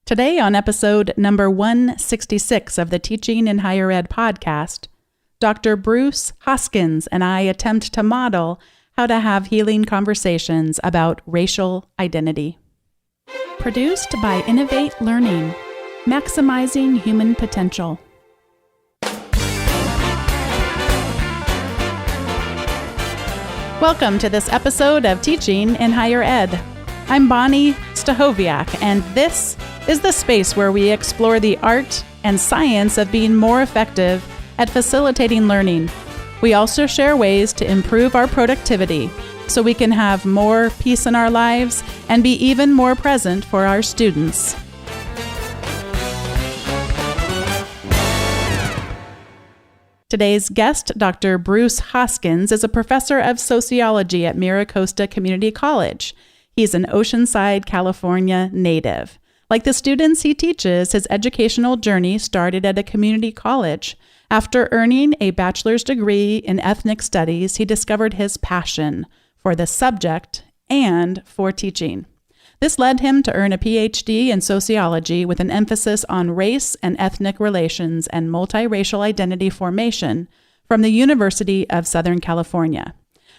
Today on episode number 166 of the Teaching in Higher Ed podcast, Dr. Bruce Hoskins and I attempt to model how to have healing conversations about racial identity. Produced by Innovate Learning, maximizing human potential. Welcome to this episode of Teaching in Higher Ed. I'm Bonnie Stachowiak, and this is the space where we explore the art and science of being more effective at facilitating learning. We also share ways to improve our productivity so we can have more peace in our lives and be even more present for our students. Today's guest, Dr. Bruce Hoskins, is a professor of sociology at Miracosta Community College. He's an Oceanside, California native. Like the students he teaches, his educational journey started at a community college. After earning a bachelor's degree in ethnic studies, he discovered his passion for the subject and for teaching. This led him to earn a PhD in sociology with an emphasis on race and ethnic relations and multiracial identity formation from the University of Southern California.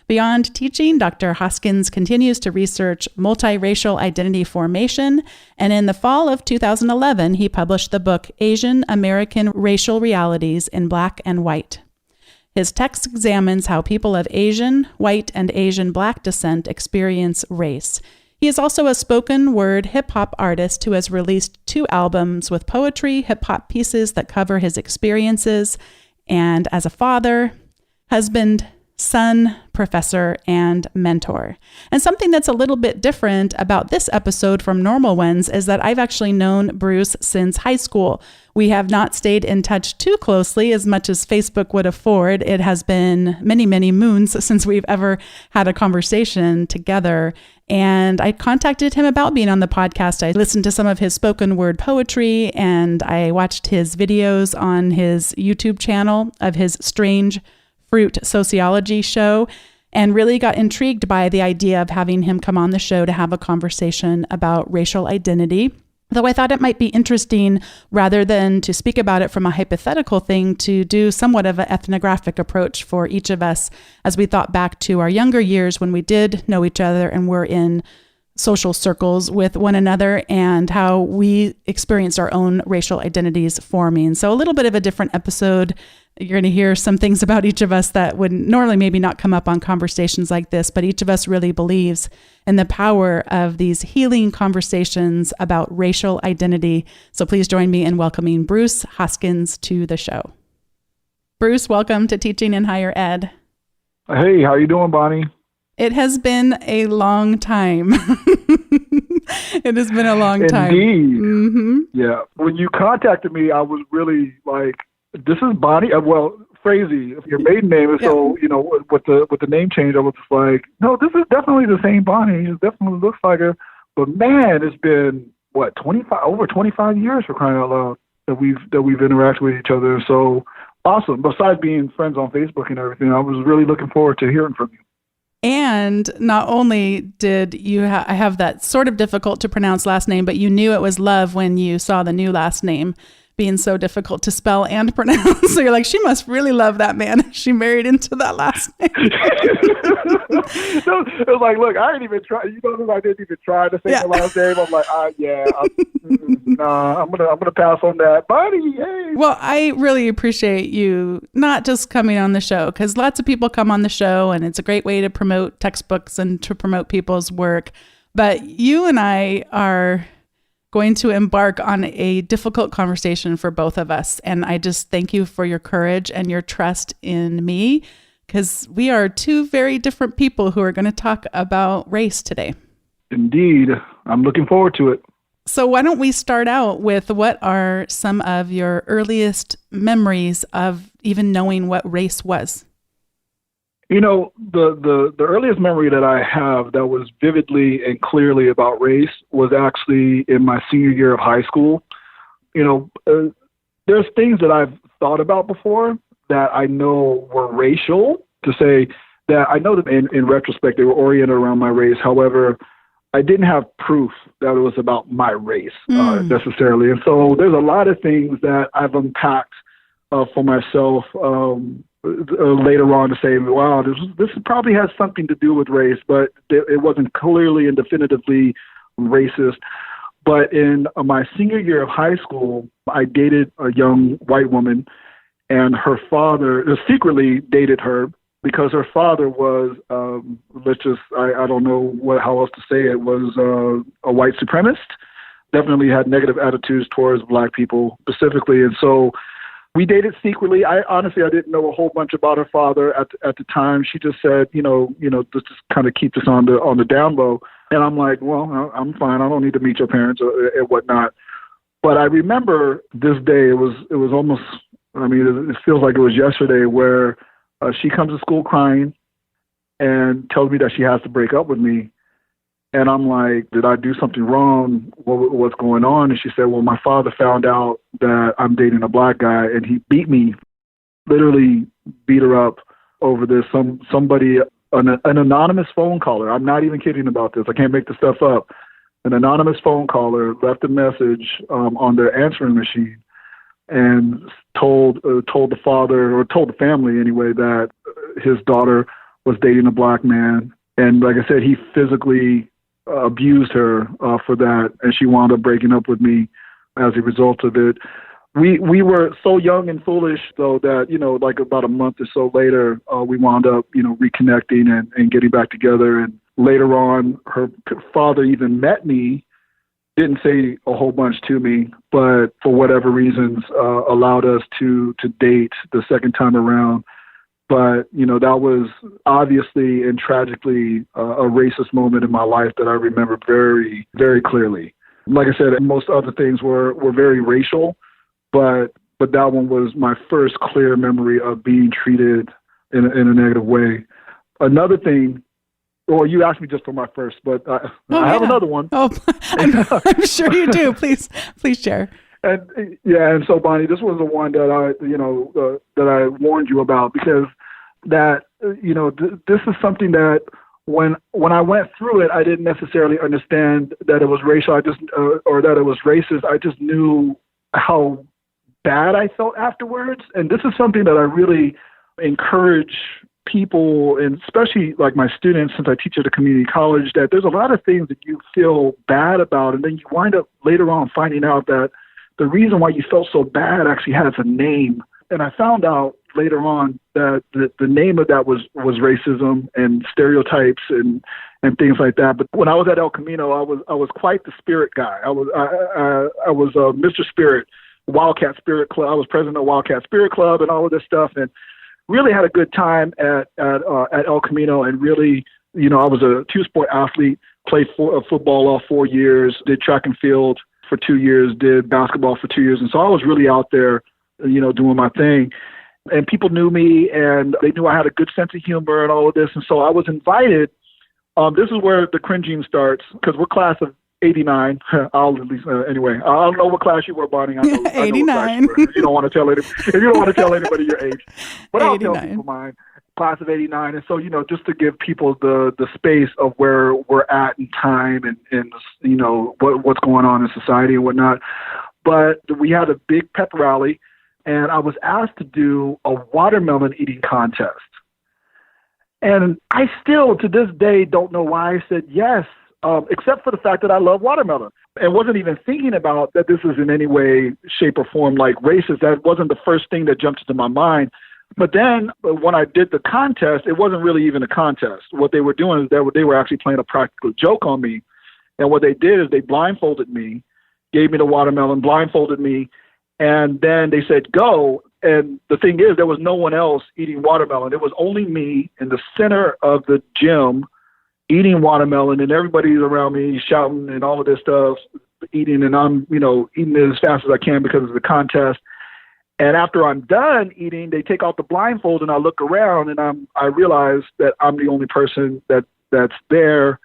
Beyond teaching, Dr. Hoskins continues to research multiracial identity formation, and in the fall of 2011, he published the book Asian American Racial Realities in Black and White. His text examines how people of Asian, white, and Asian Black descent experience race. He is also a spoken word hip-hop artist who has released 2 albums with poetry, hip-hop pieces that cover his experiences, and as a father, husband, son, professor, and mentor. And something that's a little bit different about this episode from normal ones is that I've actually known Bruce since high school. We have not stayed in touch too closely as much as Facebook would afford. It has been many, many moons since we've ever had a conversation together. And I contacted him about being on the podcast. I listened to some of his spoken word poetry, and I watched his videos on his YouTube channel of his Strange Fruit sociology show, and really got intrigued by the idea of having him come on the show to have a conversation about racial identity. Though I thought it might be interesting, rather than to speak about it from a hypothetical thing, to do somewhat of an ethnographic approach for each of us as we thought back to our younger years when we did know each other and were in social circles with one another, and how we experienced our own racial identities forming. So a little bit of a different episode. You're going to hear some things about each of us that would normally maybe not come up on conversations like this, but each of us really believes in the power of these healing conversations about racial identity. So please join me in welcoming Bruce Hoskins to the show. Bruce, welcome to Teaching in Higher Ed. Hey, how you doing, Bonnie? It has been a long time. It has been a long time. Indeed. Mm-hmm. Yeah. When you contacted me, I was really like, this is Bonnie. Well, Frazee, your maiden name is so, with the name change, I was just like, no, this is definitely the same Bonnie. It definitely looks like her. But man, it's been, over 25 years, for crying out loud, that we've interacted with each other. So awesome. Besides being friends on Facebook and everything, I was really looking forward to hearing from you. And not only did you have that sort of difficult to pronounce last name, but you knew it was love when you saw the new last name being so difficult to spell and pronounce. So you're like, she must really love that man. She married into that last name. So it was like, look, I didn't even try. I didn't even try to say the last name. I'm like, I'm gonna pass on that. Buddy, hey. Well, I really appreciate you not just coming on the show, because lots of people come on the show, and it's a great way to promote textbooks and to promote people's work. But you and I are going to embark on a difficult conversation for both of us. And I just thank you for your courage and your trust in me, because we are 2 very different people who are going to talk about race today. Indeed. I'm looking forward to it. So why don't we start out with what are some of your earliest memories of even knowing what race was? The earliest memory that I have that was vividly and clearly about race was actually in my senior year of high school. There's things that I've thought about before that I know were racial, to say that I know that in retrospect they were oriented around my race. However, I didn't have proof that it was about my race necessarily. And so there's a lot of things that I've unpacked for myself later on to say, wow, this probably has something to do with race, but it wasn't clearly and definitively racist. But in my senior year of high school, I dated a young white woman, and her father secretly dated her because her father was, I don't know how else to say it, was a white supremacist, definitely had negative attitudes towards Black people specifically. And so we dated secretly. I didn't know a whole bunch about her father at the time. She just said, let's just kind of keep this on the down low. And I'm like, well, I'm fine. I don't need to meet your parents and whatnot. But I remember this day. It was almost, it feels like it was yesterday, where she comes to school crying and tells me that she has to break up with me. And I'm like, did I do something wrong? What's going on? And she said, well, my father found out that I'm dating a Black guy, and he beat me, literally beat her up over this. Somebody, an anonymous phone caller. I'm not even kidding about this. I can't make this stuff up. An anonymous phone caller left a message on their answering machine and told the father, or told the family anyway, that his daughter was dating a Black man. And like I said, he physically abused her for that, and she wound up breaking up with me as a result of it. We were so young and foolish, though, that, like about a month or so later, we wound up, reconnecting and getting back together. And later on, her father even met me, didn't say a whole bunch to me, but for whatever reasons, allowed us to date the second time around. But, that was obviously and tragically a racist moment in my life that I remember very, very clearly. Like I said, most other things were very racial, but that one was my first clear memory of being treated in a negative way. Another thing, well, you asked me just for my first, but I have another one. Oh, I'm sure you do. Please share. And so, Bonnie, this was the one that I warned you about, because that, this is something that when I went through it, I didn't necessarily understand that it was racial. Or that it was racist. I just knew how bad I felt afterwards. And this is something that I really encourage people, and especially like my students, since I teach at a community college, that there's a lot of things that you feel bad about, and then you wind up later on finding out that the reason why you felt so bad actually has a name. And I found out later on that the name of that was racism and stereotypes and things like that. But when I was at El Camino, I was quite the spirit guy. I was Mr. Spirit, Wildcat Spirit Club. I was president of Wildcat Spirit Club and all of this stuff, and really had a good time at El Camino. And really, I was a two-sport athlete, played football all 4 years, did track and field for 2 years, did basketball for 2 years. And so I was really out there, doing my thing. And people knew me, and they knew I had a good sense of humor and all of this. And so I was invited. This is where the cringing starts, because we're class of 89. I'll at least, anyway, I don't know what class you were, Bonnie. I know 89. If you don't want to tell anybody your age. But I'll tell people mine. Class of 89. And so, just to give people the space of where we're at in time and what's going on in society and whatnot. But we had a big pep rally, and I was asked to do a watermelon eating contest. And I still, to this day, don't know why I said yes, except for the fact that I love watermelon. And wasn't even thinking about that this is in any way, shape, or form like racist. That wasn't the first thing that jumped into my mind. But then when I did the contest, it wasn't really even a contest. What they were doing is they were actually playing a practical joke on me. And what they did is they blindfolded me, gave me the watermelon, blindfolded me, and then they said, go. And the thing is, there was no one else eating watermelon. It was only me in the center of the gym eating watermelon, and everybody's around me shouting and all of this stuff, eating, and I'm, eating it as fast as I can because of the contest. And after I'm done eating, they take off the blindfold, and I look around, and I realize that I'm the only person that's there.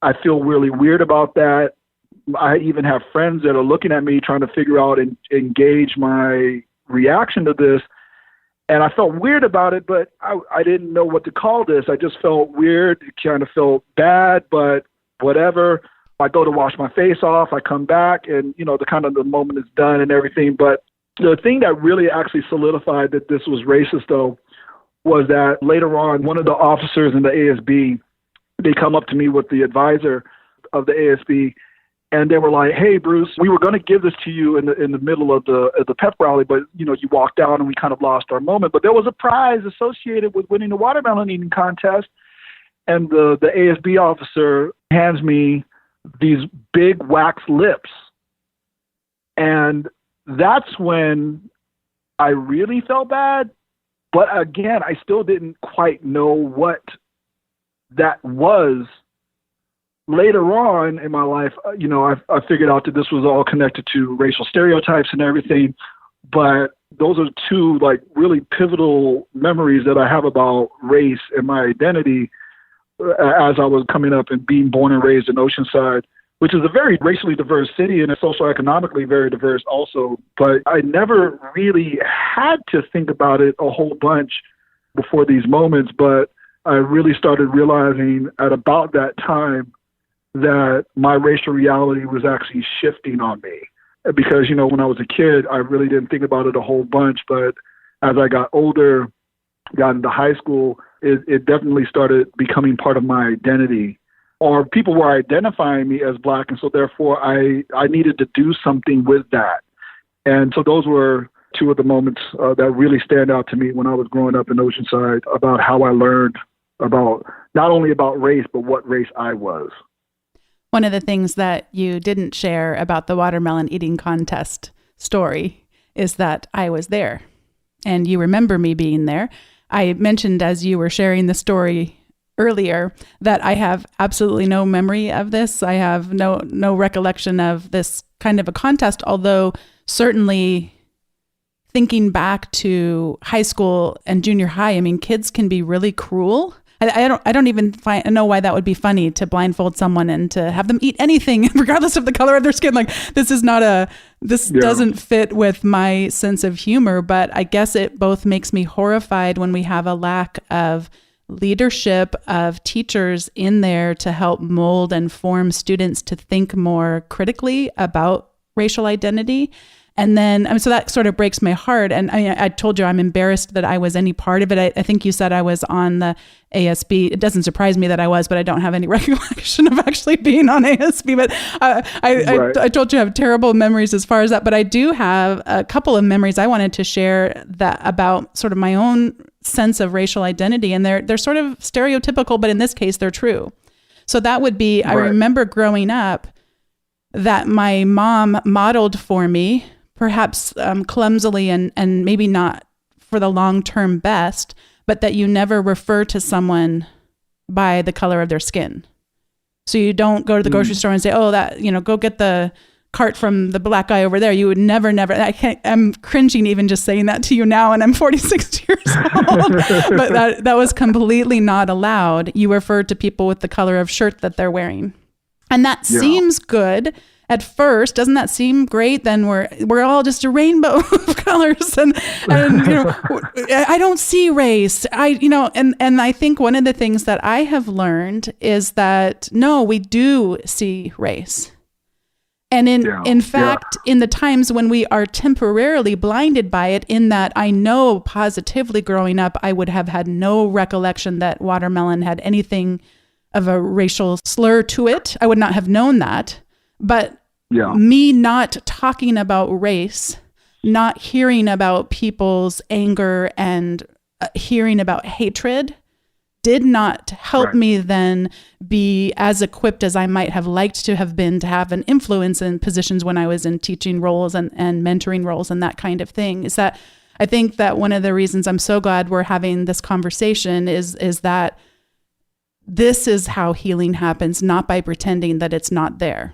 I feel really weird about that. I even have friends that are looking at me trying to figure out and engage my reaction to this. And I felt weird about it, but I didn't know what to call this. I just felt weird. It kind of felt bad, but whatever. I go to wash my face off. I come back and, the moment is done and everything. But the thing that really actually solidified that this was racist, though, was that later on, one of the officers in the ASB, they come up to me with the advisor of the ASB, and they were like, "Hey, Bruce, we were going to give this to you in the middle of the pep rally, but you walked out and we kind of lost our moment. But there was a prize associated with winning the watermelon eating contest." And the ASB officer hands me these big wax lips, and that's when I really felt bad. But again, I still didn't quite know what that was. Later on in my life, I figured out that this was all connected to racial stereotypes and everything. But those are two really pivotal memories that I have about race and my identity as I was coming up and being born and raised in Oceanside, which is a very racially diverse city and socioeconomically very diverse also. But I never really had to think about it a whole bunch before these moments. But I really started realizing at about that time that my racial reality was actually shifting on me. Because, when I was a kid, I really didn't think about it a whole bunch. But as I got older, got into high school, it definitely started becoming part of my identity. Or people were identifying me as Black, and so therefore I needed to do something with that. And so those were two of the moments that really stand out to me when I was growing up in Oceanside about how I learned about not only about race, but what race I was. One of the things that you didn't share about the watermelon eating contest story is that I was there, and you remember me being there. I mentioned as you were sharing the story earlier that I have absolutely no memory of this. I have no recollection of this kind of a contest, although certainly thinking back to high school and junior high, I mean, kids can be really cruel. I don't even know why that would be funny to blindfold someone and to have them eat anything regardless of the color of their skin. Like this doesn't fit with my sense of humor, but I guess it both makes me horrified when we have a lack of leadership of teachers in there to help mold and form students to think more critically about racial identity. And then, so that sort of breaks my heart. And I told you I'm embarrassed that I was any part of it. I think you said I was on the ASB. It doesn't surprise me that I was, but I don't have any recollection of actually being on ASB. But I told you I have terrible memories as far as that. But I do have a couple of memories I wanted to share that about sort of my own sense of racial identity. And they're sort of stereotypical, but in this case, they're true. So that would be, I remember growing up that my mom modeled for me, perhaps clumsily and maybe not for the long-term best, but that you never refer to someone by the color of their skin. So you don't go to the grocery store and say, oh, that, go get the cart from the Black guy over there. You would never. I'm cringing even just saying that to you now, and I'm 46 years old. But that was completely not allowed. You referred to people with the color of shirt that they're wearing. And that seems good at first. Doesn't that seem great? Then we're all just a rainbow of colors, and I don't see race. And I think one of the things that I have learned is that no, we do see race. And in fact, in the times when we are temporarily blinded by it, in that I know positively growing up, I would have had no recollection that watermelon had anything of a racial slur to it. I would not have known that. But me not talking about race, not hearing about people's anger and hearing about hatred did not help me then be as equipped as I might have liked to have been to have an influence in positions when I was in teaching roles and mentoring roles and that kind of thing. Is that I think that one of the reasons I'm so glad we're having this conversation is that this is how healing happens, not by pretending that it's not there.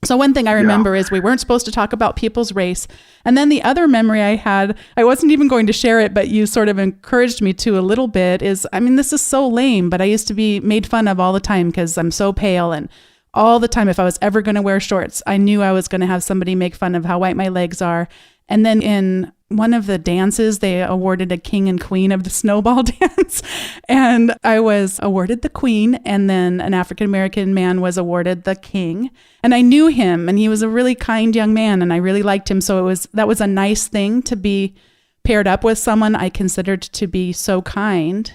So one thing I remember is we weren't supposed to talk about people's race. And then the other memory I had, I wasn't even going to share it, but you sort of encouraged me to a little bit, is, this is so lame, but I used to be made fun of all the time because I'm so pale, and all the time if I was ever going to wear shorts, I knew I was going to have somebody make fun of how white my legs are. And then in one of the dances, they awarded a king and queen of the snowball dance. And I was awarded the queen, and then an African-American man was awarded the king. And I knew him, and he was a really kind young man, and I really liked him. So that was a nice thing to be paired up with someone I considered to be so kind.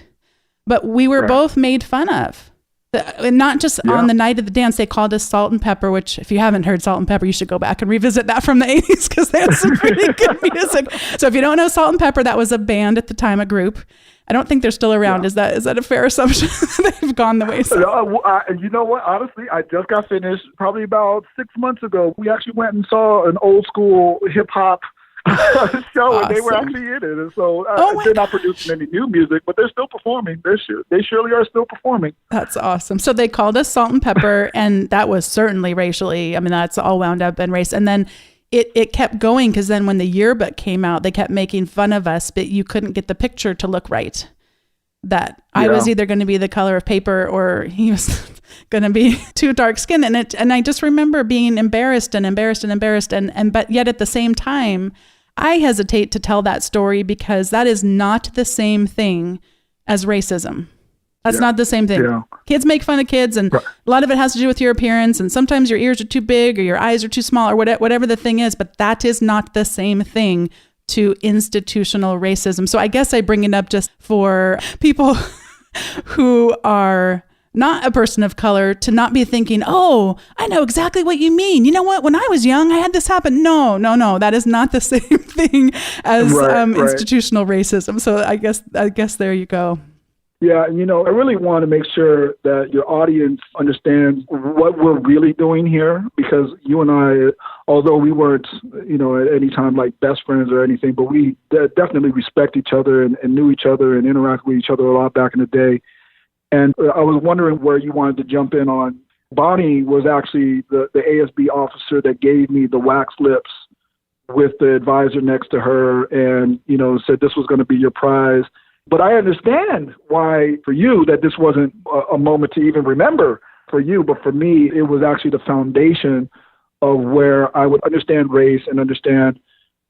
But we were both made fun of. And not just on the night of the dance, they called us Salt and Pepper, which if you haven't heard Salt and Pepper, you should go back and revisit that from the 80s because they had some pretty good music. So if you don't know Salt and Pepper, that was a band at the time, a group. I don't think they're still around. Yeah. Is that a fair assumption? They've gone the wayside. You know what? Honestly, I just got finished probably about 6 months ago. We actually went and saw an old school hip hop show, awesome. And they were actually in it. And so they're not producing any new music, but they're still performing. They surely are still performing. That's awesome. So they called us Salt and Pepper, and that was certainly racially. I mean, that's all wound up in race. And then it kept going because then when the yearbook came out, they kept making fun of us, but you couldn't get the picture to look right. That I was either going to be the color of paper or he was going to be too dark skinned. And I just remember being embarrassed, but yet at the same time, I hesitate to tell that story because that is not the same thing as racism. That's not the same thing. Yeah. Kids make fun of kids, and a lot of it has to do with your appearance, and sometimes your ears are too big or your eyes are too small or whatever the thing is, but that is not the same thing to institutional racism. So I guess I bring it up just for people who are not a person of color to not be thinking, oh, I know exactly what you mean. You know what? When I was young, I had this happen. No. That is not the same thing as institutional racism. So I guess there you go. Yeah, and I really want to make sure that your audience understands what we're really doing here, because you and I, although we weren't, at any time like best friends or anything, but we definitely respect each other and knew each other and interacted with each other a lot back in the day. And I was wondering where you wanted to jump in on. Bonnie was actually the ASB officer that gave me the wax lips with the advisor next to her and, said this was going to be your prize. But I understand why for you that this wasn't a moment to even remember for you. But for me, it was actually the foundation of where I would understand race and understand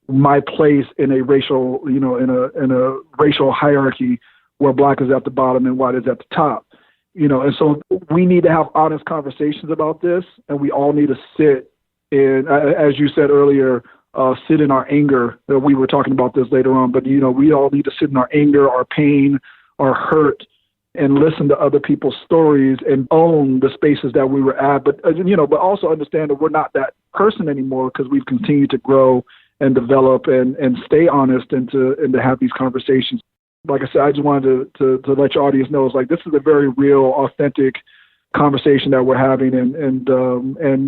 my place in a racial, in a racial hierarchy where black is at the bottom and white is at the top. And so we need to have honest conversations about this, and we all need to sit in, as you said earlier, sit in our anger. We were talking about this later on, but we all need to sit in our anger, our pain, our hurt, and listen to other people's stories and own the spaces that we were at. But but also understand that we're not that person anymore because we've continued to grow and develop and stay honest and to have these conversations. Like I said, I just wanted to let your audience know it's like this is a very real, authentic conversation that we're having, and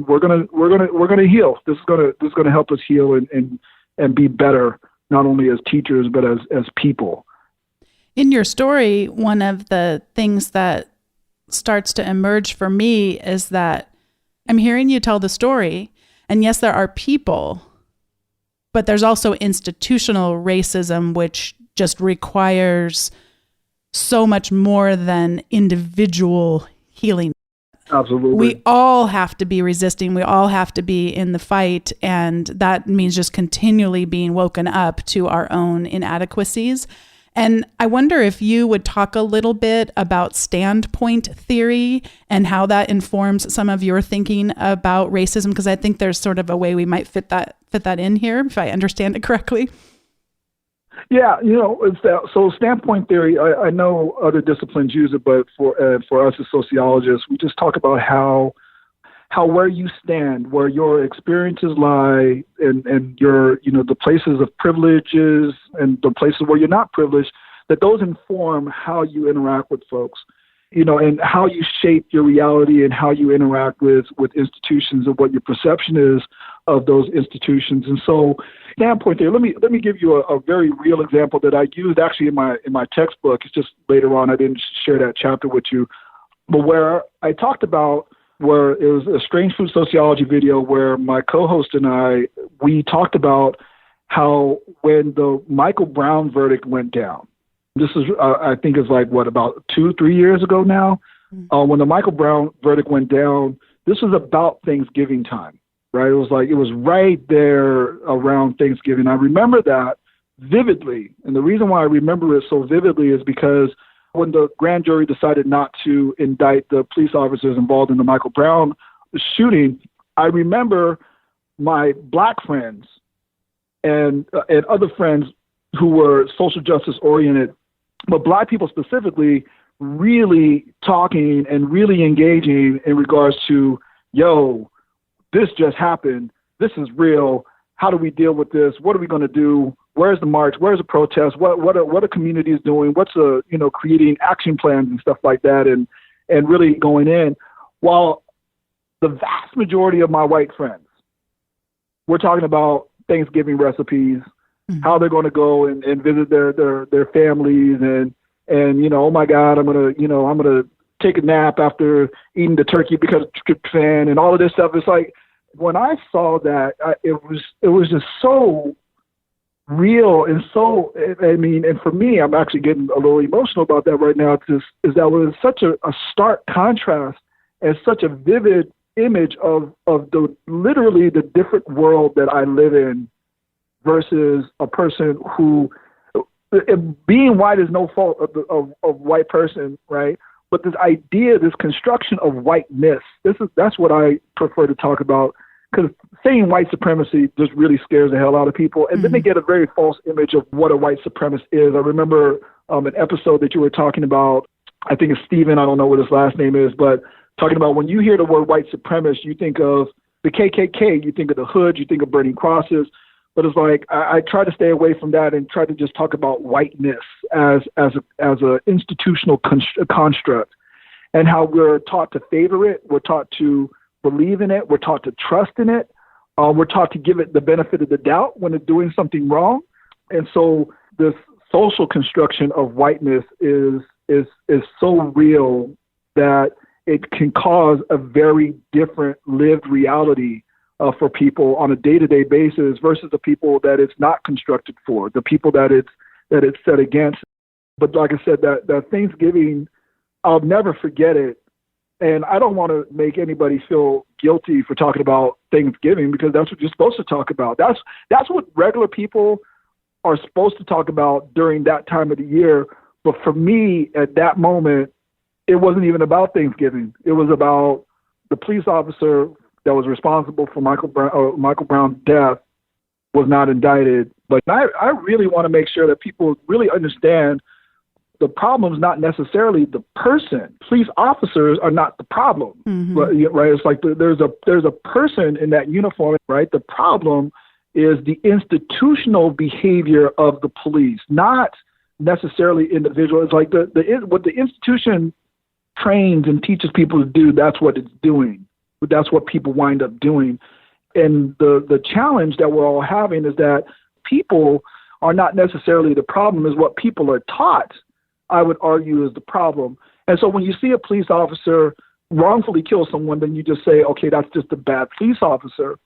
we're gonna heal. This is gonna help us heal and be better, not only as teachers but as people. In your story, one of the things that starts to emerge for me is that I'm hearing you tell the story, and yes, there are people, but there's also institutional racism, which just requires so much more than individual healing. Absolutely. We all have to be resisting. We all have to be in the fight. And that means just continually being woken up to our own inadequacies. And I wonder if you would talk a little bit about standpoint theory and how that informs some of your thinking about racism, because I think there's sort of a way we might fit that in here, if I understand it correctly. Yeah, so standpoint theory, I know other disciplines use it, but for us as sociologists, we just talk about how where you stand, where your experiences lie, and your, the places of privileges and the places where you're not privileged, that those inform how you interact with folks, and how you shape your reality and how you interact with institutions and what your perception is of those institutions. And so standpoint there, let me give you a very real example that I used actually in my textbook. It's just later on, I didn't share that chapter with you, but where I talked about where it was a strange food sociology video where my co-host and we talked about how when the Michael Brown verdict went down, this is, I think is like, about 2-3 years ago now, when the Michael Brown verdict went down, this was about Thanksgiving time. Right. It was right there around Thanksgiving. I remember that vividly. And the reason why I remember it so vividly is because when the grand jury decided not to indict the police officers involved in the Michael Brown shooting, I remember my black friends and other friends who were social justice oriented, but black people specifically, really talking and really engaging in regards to, yo, this just happened. This is real. How do we deal with this? What are we going to do? Where's the march? Where's the protest? What are communities doing? What's creating action plans and stuff like that, and really going in. While the vast majority of my white friends, we're talking about Thanksgiving recipes, how they're going to go and visit their families, and oh my God, I'm gonna take a nap after eating the turkey because of tryptophan and all of this stuff. It's like, when I saw that, it was just so real and so, and for me, I'm actually getting a little emotional about that right now. That was such a stark contrast and such a vivid image of literally the different world that I live in versus a person who, being white is no fault of white person, right? But this idea, this construction of whiteness, that's what I prefer to talk about, because saying white supremacy just really scares the hell out of people. And then they get a very false image of what a white supremacist is. I remember an episode that you were talking about, I think it's Steven, I don't know what his last name is, but talking about when you hear the word white supremacist, you think of the KKK, you think of the hood, you think of burning crosses. But it's like, I try to stay away from that and try to just talk about whiteness as a institutional construct, and how we're taught to favor it. We're taught to believe in it. We're taught to trust in it. We're taught to give it the benefit of the doubt when it's doing something wrong. And so this social construction of whiteness is so real that it can cause a very different lived reality for people on a day-to-day basis versus the people that it's not constructed for, the people that it's set against. But like I said, that Thanksgiving, I'll never forget it. And I don't want to make anybody feel guilty for talking about Thanksgiving, because that's what you're supposed to talk about. That's what regular people are supposed to talk about during that time of the year. But for me, at that moment, it wasn't even about Thanksgiving. It was about the police officer that was responsible for Michael Brown's death was not indicted. But I really want to make sure that people really understand the problem is not necessarily the person. Police officers are not the problem, right? It's like there's a person in that uniform, right? The problem is the institutional behavior of the police, not necessarily individual. It's like what the institution trains and teaches people to do, that's what it's doing. But that's what people wind up doing. And the challenge that we're all having is that people are not necessarily the problem, is what people are taught, I would argue, is the problem. And so when you see a police officer wrongfully kill someone, then you just say, okay, that's just a bad police officer.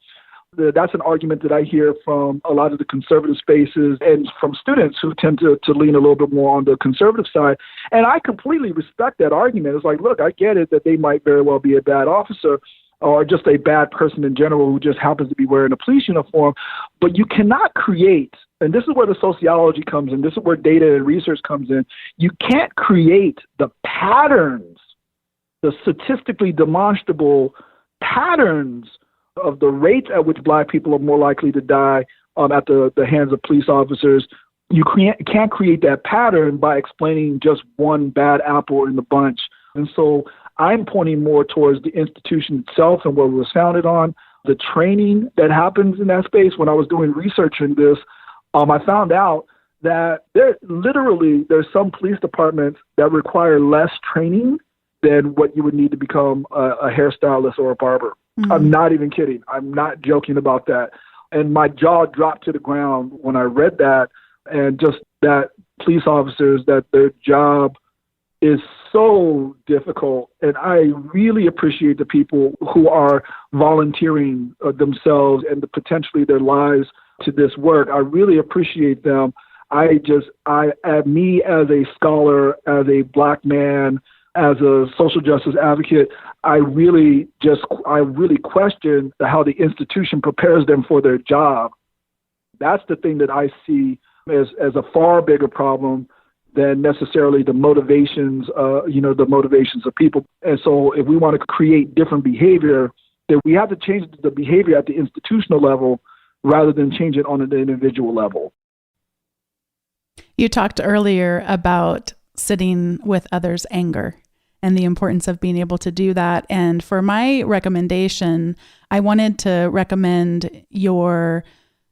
That's an argument that I hear from a lot of the conservative spaces and from students who tend to lean a little bit more on the conservative side. And I completely respect that argument. It's like, look, I get it that they might very well be a bad officer or just a bad person in general who just happens to be wearing a police uniform. But you cannot create, and this is where the sociology comes in, this is where data and research comes in, you can't create the patterns, the statistically demonstrable patterns of the rates at which Black people are more likely to die at the hands of police officers. You can't create that pattern by explaining just one bad apple in the bunch. And so I'm pointing more towards the institution itself and what it was founded on, the training that happens in that space. When I was doing research in this, I found out that there's some police departments that require less training than what you would need to become a hairstylist or a barber. Mm-hmm. I'm not even kidding. I'm not joking about that. And my jaw dropped to the ground when I read that, and just that police officers, that their job is so difficult. And I really appreciate the people who are volunteering themselves and potentially their lives to this work. I really appreciate them. Me as a scholar, as a Black man, as a social justice advocate, I really question how the institution prepares them for their job. That's the thing that I see as a far bigger problem than necessarily the motivations of people. And so if we want to create different behavior, then we have to change the behavior at the institutional level rather than change it on an individual level. You talked earlier about sitting with others' anger and the importance of being able to do that. And for my recommendation, I wanted to recommend your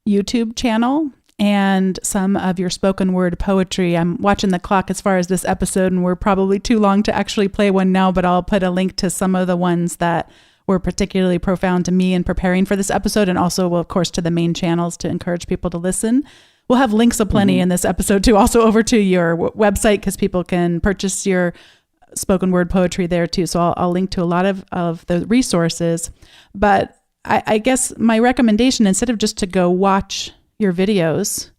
YouTube channel and some of your spoken word poetry. I'm watching the clock as far as this episode, and we're probably too long to actually play one now, but I'll put a link to some of the ones that were particularly profound to me in preparing for this episode, and also, well, of course, to the main channels to encourage people to listen. We'll have links aplenty in this episode too, also over to your website, because people can purchase your spoken word poetry there too. So I'll link to a lot of the resources. But I guess my recommendation, instead of just to go watch your videos,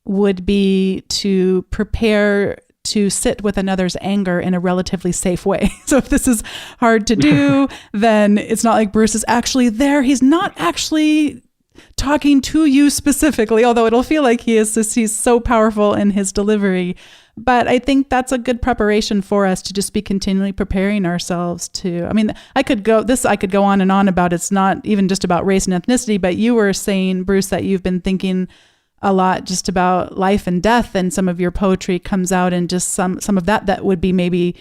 would be to prepare to sit with another's anger in a relatively safe way. So if this is hard to do, then it's not like Bruce is actually there. He's not actually talking to you specifically, although it'll feel like he is. He's so powerful in his delivery. But I think that's a good preparation for us to just be continually preparing ourselves to, I mean, I could go on and on about, it's not even just about race and ethnicity, but you were saying, Bruce, that you've been thinking a lot just about life and death, and some of your poetry comes out in just some of that would be maybe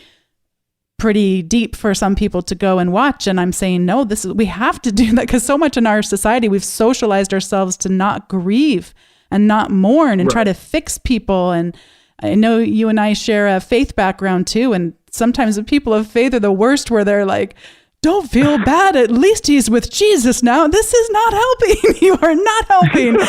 pretty deep for some people to go and watch. And I'm saying, no, we have to do that, because so much in our society, we've socialized ourselves to not grieve and not mourn and try to fix people. And I know you and I share a faith background too. And sometimes the people of faith are the worst, where they're like, don't feel bad. At least he's with Jesus now. This is not helping. You are not helping.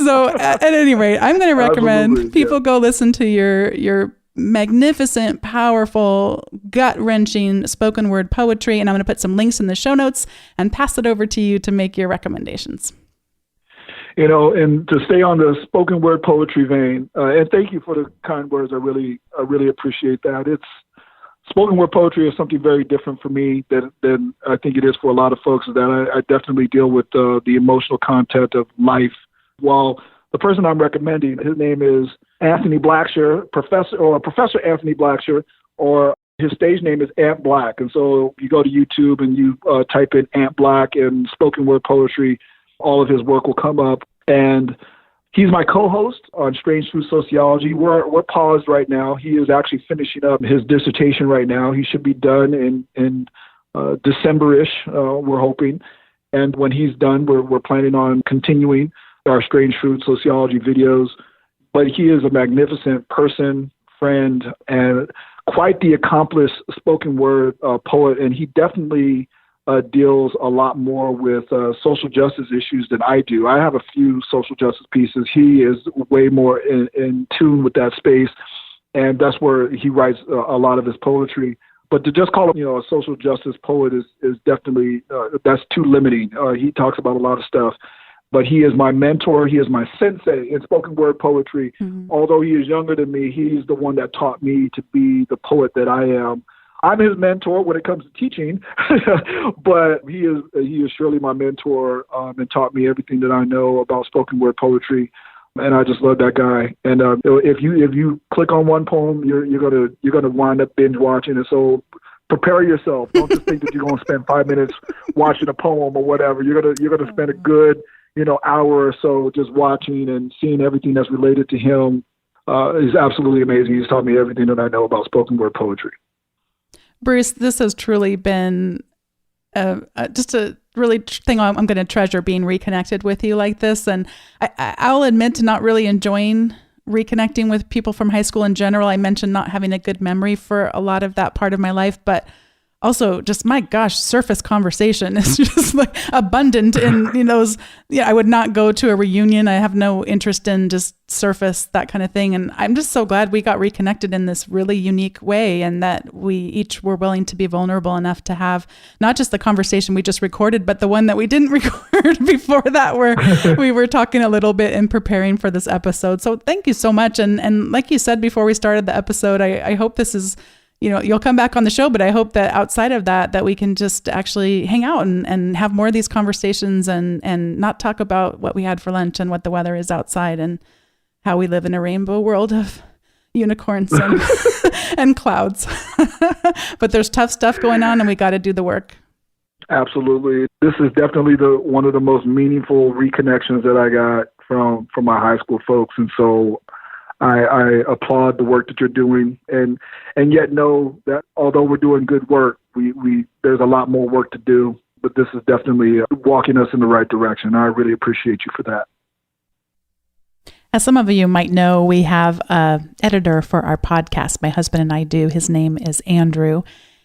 So at any rate, I'm going to recommend people go listen to your magnificent, powerful, gut-wrenching spoken word poetry. And I'm going to put some links in the show notes and pass it over to you to make your recommendations. And to stay on the spoken word poetry vein, and thank you for the kind words. I really appreciate that. Spoken word poetry is something very different for me than I think it is for a lot of folks. That I definitely deal with the emotional content of life. While the person I'm recommending, his name is Anthony Blackshear, Professor Anthony Blackshear, or his stage name is Ant Black. And so you go to YouTube and you type in Ant Black and spoken word poetry, all of his work will come up. And he's my co-host on Strange Fruit Sociology. We're paused right now. He is actually finishing up his dissertation right now. He should be done in December-ish, we're hoping. And when he's done, we're planning on continuing our Strange Fruit Sociology videos. But he is a magnificent person, friend, and quite the accomplished spoken word poet. And he definitely deals a lot more with social justice issues than I do. I have a few social justice pieces. He is way more in tune with that space, and that's where he writes a lot of his poetry. But to just call him, a social justice poet is definitely, that's too limiting. He talks about a lot of stuff, but he is my mentor. He is my sensei in spoken word poetry. Mm-hmm. Although he is younger than me, he's the one that taught me to be the poet that I am. I'm his mentor when it comes to teaching, but he is surely my mentor and taught me everything that I know about spoken word poetry. And I just love that guy. And if you click on one poem, you're gonna wind up binge watching it. So prepare yourself. Don't just think that you're gonna spend 5 minutes watching a poem or whatever. You're gonna spend a good hour or so just watching and seeing everything that's related to him. Is absolutely amazing. He's taught me everything that I know about spoken word poetry. Bruce, this has truly been just a really thing I'm going to treasure, being reconnected with you like this. And I'll admit to not really enjoying reconnecting with people from high school in general. I mentioned not having a good memory for a lot of that part of my life, but also just, my gosh, surface conversation is just like abundant in those. I would not go to a reunion. I have no interest in just surface, that kind of thing. And I'm just so glad we got reconnected in this really unique way, and that we each were willing to be vulnerable enough to have not just the conversation we just recorded, but the one that we didn't record before that, where we were talking a little bit and preparing for this episode. So thank you so much. And like you said before we started the episode, I hope this is, you'll come back on the show, but I hope that outside of that we can just actually hang out and have more of these conversations and not talk about what we had for lunch and what the weather is outside. And how we live in a rainbow world of unicorns and, and clouds. But there's tough stuff going on, and we got to do the work. Absolutely. This is definitely one of the most meaningful reconnections that I got from my high school folks. And so I applaud the work that you're doing, and yet know that although we're doing good work, there's a lot more work to do, but this is definitely walking us in the right direction. I really appreciate you for that. As some of you might know, we have an editor for our podcast. My husband and I do. His name is Andrew.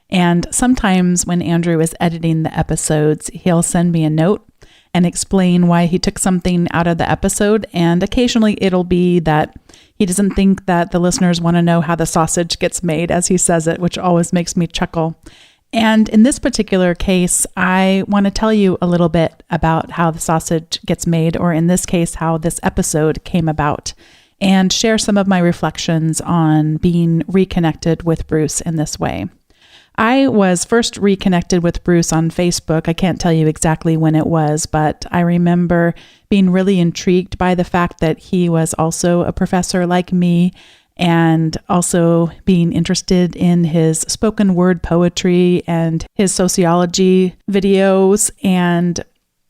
And sometimes when Andrew is editing the episodes, he'll send me a note and explain why he took something out of the episode. And occasionally it'll be that he doesn't think that the listeners want to know how the sausage gets made, as he says it, which always makes me chuckle. And in this particular case, I want to tell you a little bit about how the sausage gets made, or in this case, how this episode came about, and share some of my reflections on being reconnected with Bruce in this way. I was first reconnected with Bruce on Facebook. I can't tell you exactly when it was, but I remember being really intrigued by the fact that he was also a professor like me, and also being interested in his spoken word poetry and his sociology videos. And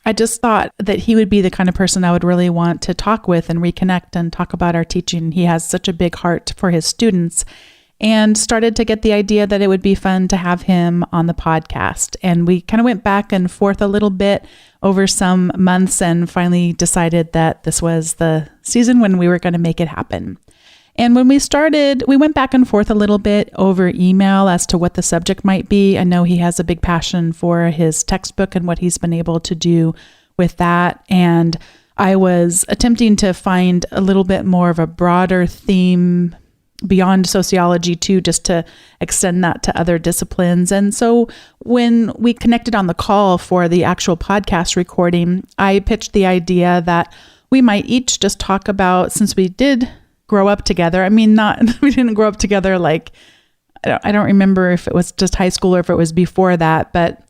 I just thought that he would be the kind of person I would really want to talk with and reconnect and talk about our teaching. He has such a big heart for his students, and started to get the idea that it would be fun to have him on the podcast. And we kind of went back and forth a little bit over some months, and finally decided that this was the season when we were going to make it happen. And when we started, we went back and forth a little bit over email as to what the subject might be. I know he has a big passion for his textbook and what he's been able to do with that. And I was attempting to find a little bit more of a broader theme beyond sociology too, just to extend that to other disciplines. And so when we connected on the call for the actual podcast recording, I pitched the idea that we might each just talk about, since we did grow up together. I mean, we didn't grow up together like, I don't remember if it was just high school or if it was before that, but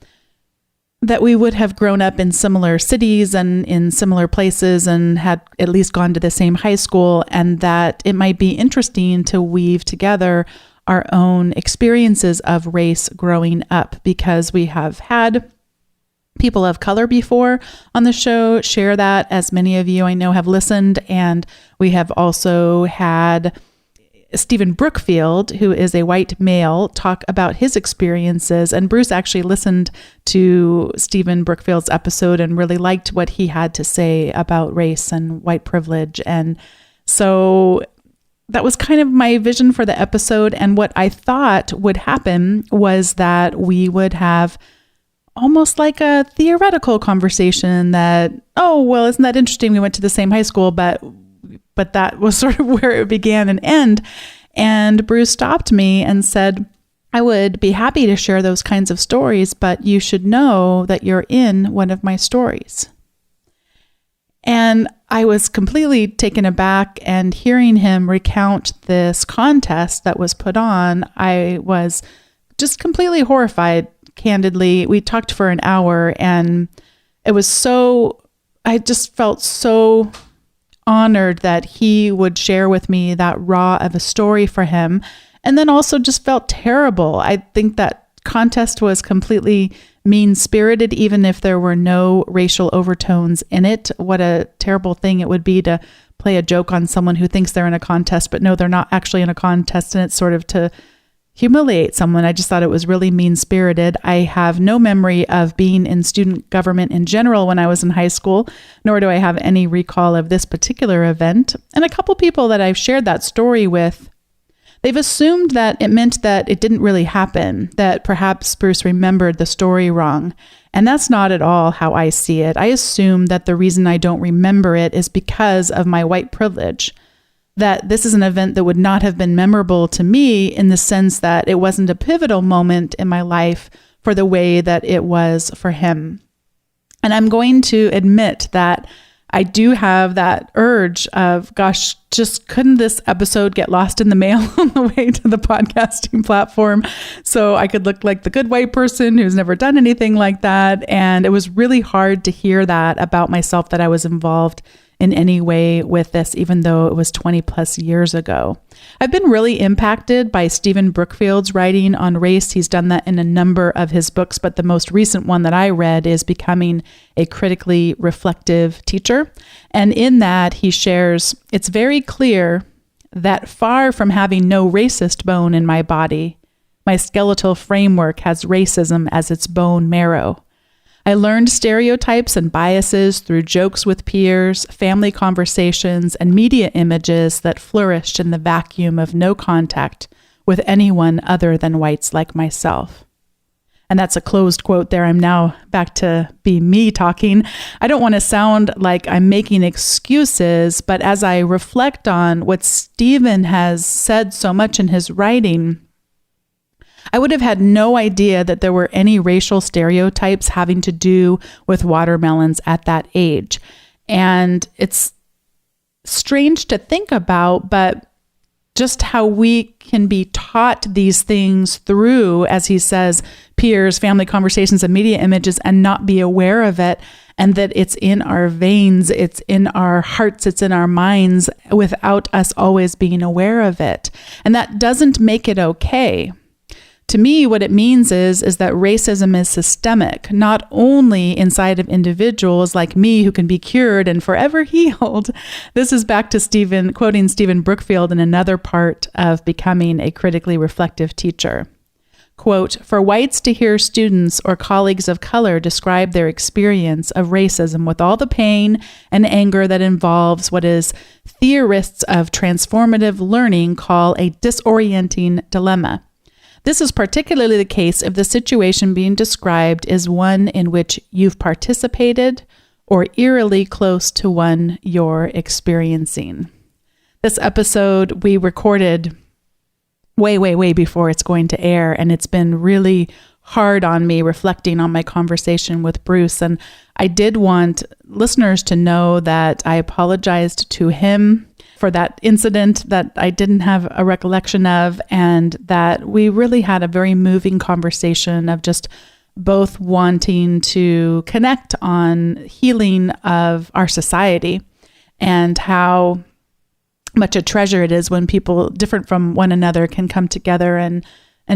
that we would have grown up in similar cities and in similar places and had at least gone to the same high school, and that it might be interesting to weave together our own experiences of race growing up, because we have had people of color before on the show share that, as many of you I know have listened. And we have also had Stephen Brookfield, who is a white male, talk about his experiences. And Bruce actually listened to Stephen Brookfield's episode and really liked what he had to say about race and white privilege. And so that was kind of my vision for the episode. And what I thought would happen was that we would have almost like a theoretical conversation that, oh, well, isn't that interesting? We went to the same high school, but that was sort of where it began and end. And Bruce stopped me and said, I would be happy to share those kinds of stories, but you should know that you're in one of my stories. And I was completely taken aback, and hearing him recount this contest that was put on, I was just completely horrified. Candidly, we talked for an hour, and I just felt so honored that he would share with me that raw of a story for him, and then also just felt terrible. I think that contest was completely mean-spirited, even if there were no racial overtones in it. What a terrible thing it would be to play a joke on someone who thinks they're in a contest, but no, they're not actually in a contest, and it's sort of to humiliate someone. I just thought it was really mean-spirited. I have no memory of being in student government in general when I was in high school, nor do I have any recall of this particular event. And a couple people that I've shared that story with, they've assumed that it meant that it didn't really happen, that perhaps Bruce remembered the story wrong. And that's not at all how I see it. I assume that the reason I don't remember it is because of my white privilege, that this is an event that would not have been memorable to me in the sense that it wasn't a pivotal moment in my life for the way that it was for him. And I'm going to admit that I do have that urge of, gosh, just couldn't this episode get lost in the mail on the way to the podcasting platform so I could look like the good white person who's never done anything like that? And it was really hard to hear that about myself, that I was involved in any way with this, even though it was 20 plus years ago. I've been really impacted by Stephen Brookfield's writing on race. He's done that in a number of his books, but the most recent one that I read is Becoming a Critically Reflective Teacher. And in that, he shares, it's very clear that far from having no racist bone in my body, my skeletal framework has racism as its bone marrow. I learned stereotypes and biases through jokes with peers, family conversations, and media images that flourished in the vacuum of no contact with anyone other than whites like myself. And that's a closed quote there. I'm now back to be me talking. I don't want to sound like I'm making excuses, but as I reflect on what Stephen has said so much in his writing, I would have had no idea that there were any racial stereotypes having to do with watermelons at that age. And it's strange to think about, but just how we can be taught these things through, as he says, peers, family conversations, and media images, and not be aware of it, and that it's in our veins, it's in our hearts, it's in our minds, without us always being aware of it. And that doesn't make it okay. To me, what it means is that racism is systemic, not only inside of individuals like me who can be cured and forever healed. This is back to quoting Stephen Brookfield in another part of Becoming a Critically Reflective Teacher. Quote, for whites to hear students or colleagues of color describe their experience of racism with all the pain and anger that involves what is theorists of transformative learning call a disorienting dilemma. This is particularly the case if the situation being described is one in which you've participated or eerily close to one you're experiencing. This episode we recorded way before it's going to air, and it's been really hard on me reflecting on my conversation with Bruce. And I did want listeners to know that I apologized to him for that incident that I didn't have a recollection of, and that we really had a very moving conversation of just both wanting to connect on healing of our society and how much a treasure it is when people different from one another can come together and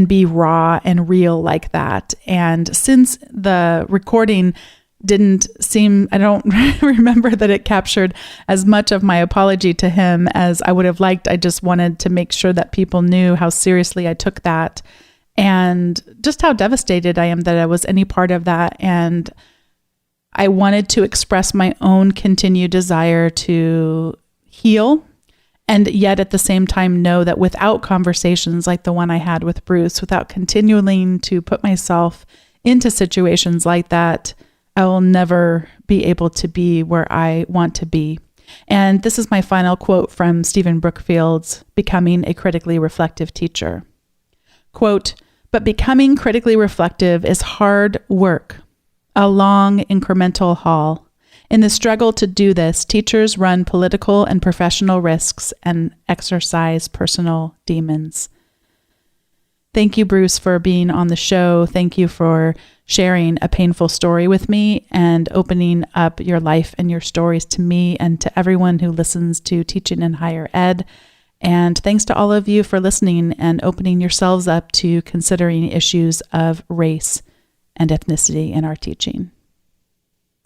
be raw and real like that. And since the recording didn't seem, I don't remember that it captured as much of my apology to him as I would have liked. I just wanted to make sure that people knew how seriously I took that and just how devastated I am that I was any part of that. And I wanted to express my own continued desire to heal, and yet at the same time know that without conversations like the one I had with Bruce, without continuing to put myself into situations like that, I will never be able to be where I want to be. And this is my final quote from Stephen Brookfield's Becoming a Critically Reflective Teacher. Quote, but becoming critically reflective is hard work, a long incremental haul. In the struggle to do this, teachers run political and professional risks and exercise personal demons. Thank you, Bruce, for being on the show. Thank you for sharing a painful story with me and opening up your life and your stories to me and to everyone who listens to Teaching in Higher Ed. And thanks to all of you for listening and opening yourselves up to considering issues of race and ethnicity in our teaching.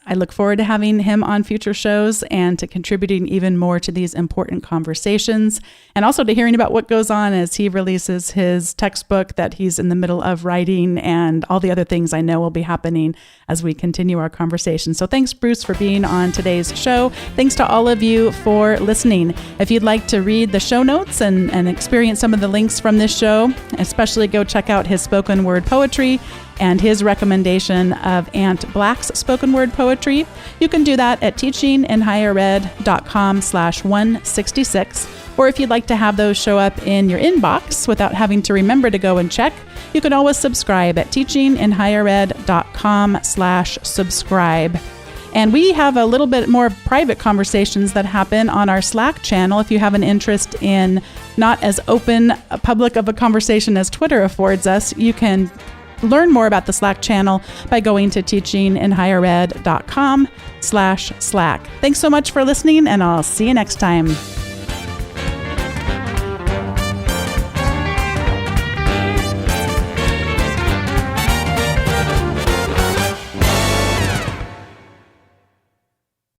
I look forward to having him on future shows and to contributing even more to these important conversations, and also to hearing about what goes on as he releases his textbook that he's in the middle of writing and all the other things I know will be happening as we continue our conversation. So thanks, Bruce, for being on today's show. Thanks to all of you for listening. If you'd like to read the show notes and experience some of the links from this show, especially go check out his spoken word poetry and his recommendation of Ant Black's spoken word poetry. You can do that at teachinginhighered.com/166. Or if you'd like to have those show up in your inbox without having to remember to go and check, you can always subscribe at teachinginhighered.com/subscribe. And we have a little bit more private conversations that happen on our Slack channel. If you have an interest in not as open public of a conversation as Twitter affords us, you can Learn more about the Slack channel by going to teachinginhighered.com/Slack. Thanks so much for listening, and I'll see you next time.